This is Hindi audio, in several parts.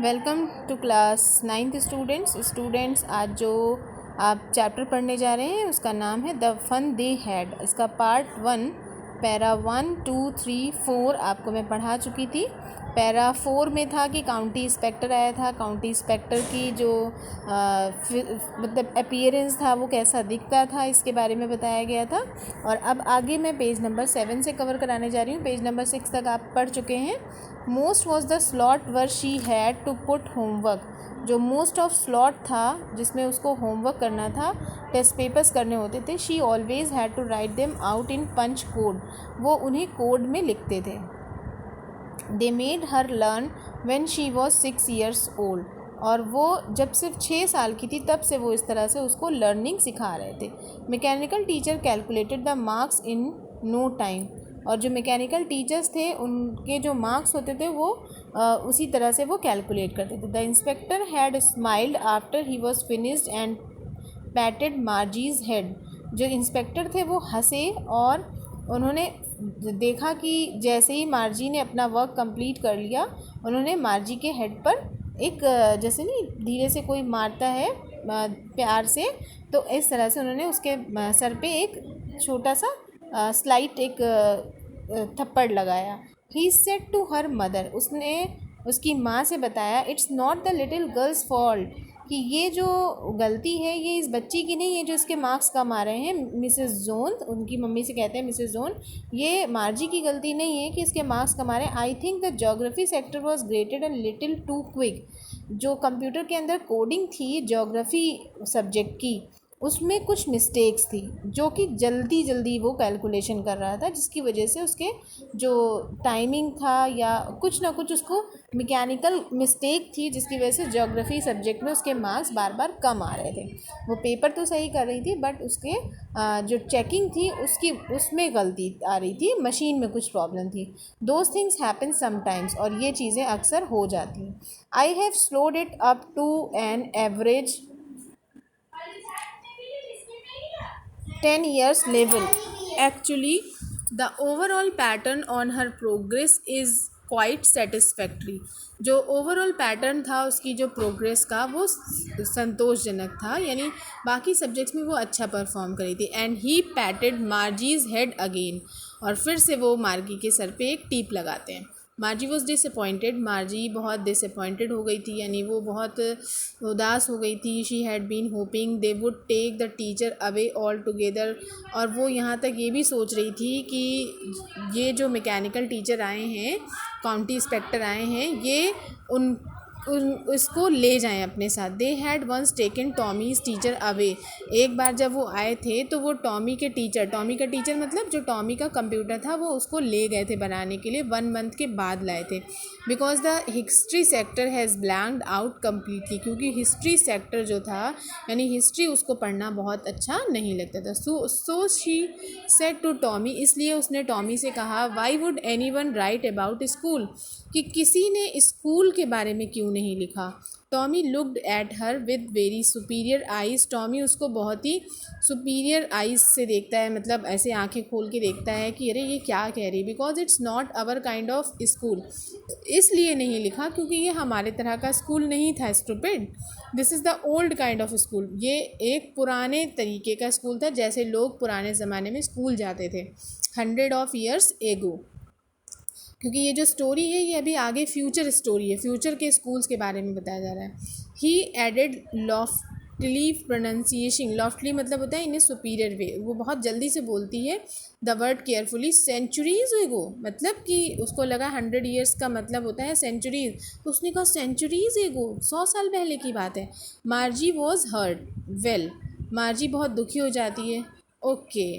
Welcome to class 9th students. आज जो आप चैप्टर पढ़ने जा रहे हैं उसका नाम है द फन दे हैड। इसका पार्ट 1 पैरा 1, 2, 3, 4 आपको मैं पढ़ा चुकी थी। पैरा 4 में था कि काउंटी इंस्पेक्टर आया था। काउंटी इंस्पेक्टर की जो मतलब अपीयरेंस था वो कैसा दिखता था इसके बारे में बताया गया था। और अब आगे मैं पेज नंबर 7 से कवर कराने जा रही हूँ। पेज नंबर 6 तक आप पढ़ चुके हैं। Most was the slot where she had to put homework. जो मोस्ट ऑफ स्लॉट था जिसमें उसको होमवर्क करना था, टेस्ट पेपर्स करने होते थे। She always had to write them out in punch code. वो उन्हें कोड में लिखते थे। They made her learn when she was 6 years old. और वो जब सिर्फ 6 साल की थी तब से वो इस तरह से उसको लर्निंग सिखा रहे थे। Mechanical teacher calculated the marks in no time. और जो मैकेनिकल टीचर्स थे उनके जो मार्क्स होते थे वो उसी तरह से वो कैलकुलेट करते थे। The inspector had smiled after he was finished and patted Margie's head. जो इंस्पेक्टर थे वो हंसे और उन्होंने देखा कि जैसे ही मार्जी ने अपना वर्क कंप्लीट कर लिया, उन्होंने मार्जी के हेड पर एक जैसे नहीं धीरे से कोई मारता है प्यार से, तो इस तरह से उन्होंने उसके सर पे एक छोटा सा स्लाइट एक थप्पड़ लगाया। He said to her mother. उसने उसकी माँ से बताया, it's not the little girl's fault, कि ये जो गलती है ये इस बच्ची की नहीं है जो इसके मार्क्स कम आ रहे हैं। मिसेस जोन उनकी मम्मी से कहते हैं, मिसेस जोन ये मार्जी की गलती नहीं है कि इसके मार्क्स कम आ रहे हैं। I think the geography sector was graded and little too quick. जो कंप्यूटर के अंदर कोडिंग थी ज्योग्राफी सब्जेक्ट की, उसमें कुछ मिस्टेक्स थी जो कि जल्दी जल्दी वो कैलकुलेशन कर रहा था, जिसकी वजह से उसके जो टाइमिंग था या कुछ ना कुछ उसको मैकेनिकल मिस्टेक थी, जिसकी वजह से ज्योग्राफी सब्जेक्ट में उसके मार्क्स बार बार कम आ रहे थे। वो पेपर तो सही कर रही थी बट उसके जो चेकिंग थी उसमें गलती आ रही थी, मशीन में कुछ प्रॉब्लम थी। Those things happen sometimes. और ये चीज़ें अक्सर हो जाती हैं। I have slowed it up to an average 10 years level. Actually, the overall pattern on her progress is quite satisfactory. जो ओवरऑल पैटर्न था उसकी जो प्रोग्रेस का वो संतोषजनक था, यानी बाकी सब्जेक्ट्स में वो अच्छा परफॉर्म करी थी। And he patted Margie's head again. और फिर से वो मार्गी के सर पे एक टीप लगाते हैं। Margie was disappointed. मार्जी बहुत डिसअपॉइंटेड हो गई थी, यानी वो बहुत उदास हो गई थी। She had been hoping they would take the teacher away altogether. और वो यहाँ तक ये भी सोच रही थी कि ये जो मैकेनिकल टीचर आए हैं, काउंटी इंस्पेक्टर आए हैं, ये उसको ले जाएं अपने साथ। They had once taken Tommy's teacher away. एक बार जब वो आए थे तो वो टॉमी का टीचर मतलब जो टॉमी का कंप्यूटर था वो उसको ले गए थे बनाने के लिए। 1 month के बाद लाए थे। Because the history sector has blanked out completely. क्योंकि हिस्ट्री सेक्टर जो था यानी हिस्ट्री उसको पढ़ना बहुत अच्छा नहीं लगता था। So she said to Tommy. इसलिए उसने टॉमी से कहा, why would anyone write about school, कि किसी ने स्कूल के बारे में क्यों नहीं लिखा। Tommy looked at her with very superior eyes. Tommy उसको बहुत ही सुपीरियर आइज़ से देखता है, मतलब ऐसे आंखें खोल के देखता है कि अरे ये क्या कह रही। Because it's not our kind of school. इसलिए नहीं लिखा क्योंकि ये हमारे तरह का स्कूल नहीं था, stupid. This is the old kind of school. ये एक पुराने तरीके का स्कूल था, जैसे लोग पुराने ज़माने में स्कूल जाते थे 100 of years ago। क्योंकि ये जो स्टोरी है ये अभी आगे फ्यूचर स्टोरी है, फ्यूचर के स्कूल्स के बारे में बताया जा रहा है। ही एडेड लॉफ्टली प्रोनाउंसिएशन। लॉफ्टली मतलब होता है इन ए सुपीरियर वे। वो बहुत जल्दी से बोलती है द वर्ड केयरफुली। सेंचुरीज एगो, मतलब कि उसको लगा 100 years का मतलब होता है सेंचुरीज, तो उसने कहा सेंचुरीज एगो, 100 साल पहले की बात है। Margie was hurt. Well, Margie बहुत दुखी हो जाती है। Okay,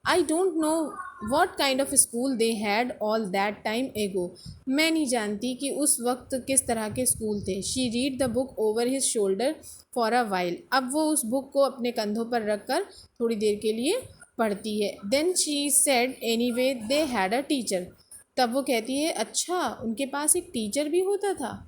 I don't know what kind of school they had all that time ago. मैं नहीं जानती कि उस वक्त किस तरह के स्कूल थे। She read the book over his shoulder for a while. अब वो उस बुक को अपने कंधों पर रख कर थोड़ी देर के लिए पढ़ती है। Then she said anyway they had a teacher. तब वो कहती है, अच्छा उनके पास एक टीचर भी होता था।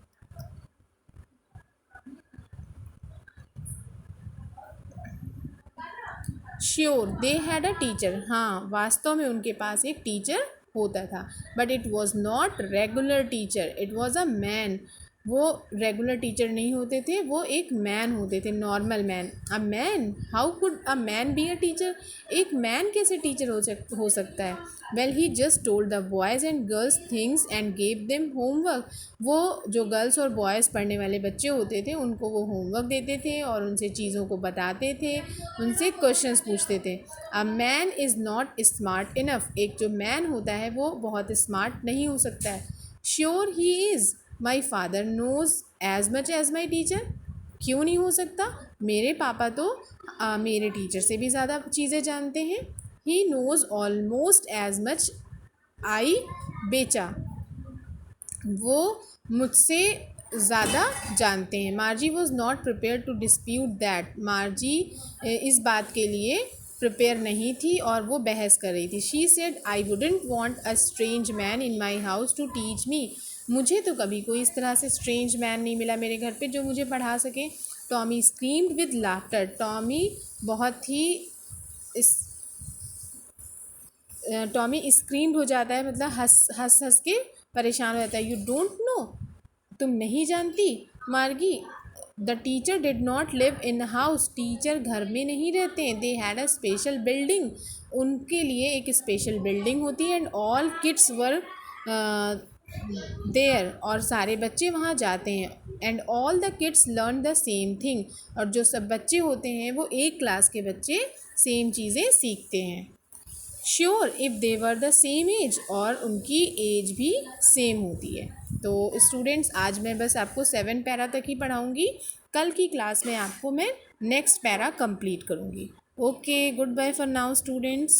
Sure they had a teacher. हाँ, वास्तव में उनके पास एक टीचर होता था। But it was not regular teacher, it was a man. वो रेगुलर टीचर नहीं होते थे, वो एक मैन होते थे, normal man. A man, how could a man be a teacher? एक मैन कैसे टीचर हो सकता है? Well he just told the boys and girls things and gave them homework. वो जो गर्ल्स और बॉयज़ पढ़ने वाले बच्चे होते थे उनको वो होमवर्क देते थे और उनसे चीज़ों को बताते थे, उनसे क्वेश्चंस पूछते थे। A man is not smart enough, एक जो मैन होता है वो बहुत स्मार्ट नहीं हो सकता है। Sure he is, my father knows as much as my teacher. क्यों नहीं हो सकता? मेरे पापा तो मेरे टीचर से भी ज़्यादा चीज़ें जानते हैं। He knows almost as much as बेचा, वो मुझसे ज़्यादा जानते हैं। Margie was not prepare to dispute that, Margie इस बात के लिए प्रिपेयर नहीं थी और वो बहस कर रही थी। She said I wouldn't want a strange man in my house to teach me, मुझे तो कभी कोई इस तरह से स्ट्रेंज मैन नहीं मिला मेरे घर पे जो मुझे पढ़ा सके। Tommy screamed with laughter, Tommy बहुत ही इस टॉमी स्क्रीम्ड हो जाता है, मतलब हंस हंस हंस के परेशान हो जाता है। यू डोंट नो, तुम नहीं जानती Margie, the teacher did not live in house, teacher घर में नहीं रहते हैं। They had a special building, उनके लिए एक स्पेशल बिल्डिंग होती है। And all kids were there, और सारे बच्चे वहाँ जाते हैं। And all the kids learn the same thing, और जो सब बच्चे होते हैं वो एक क्लास के बच्चे सेम चीज़ें सीखते हैं। Sure if they were the same age, और उनकी एज भी सेम होती है। तो स्टूडेंट्स, आज मैं बस आपको 7 पैरा तक ही पढ़ाऊँगी, कल की क्लास में आपको मैं नेक्स्ट पैरा कंप्लीट करूँगी। Okay, good bye for now students.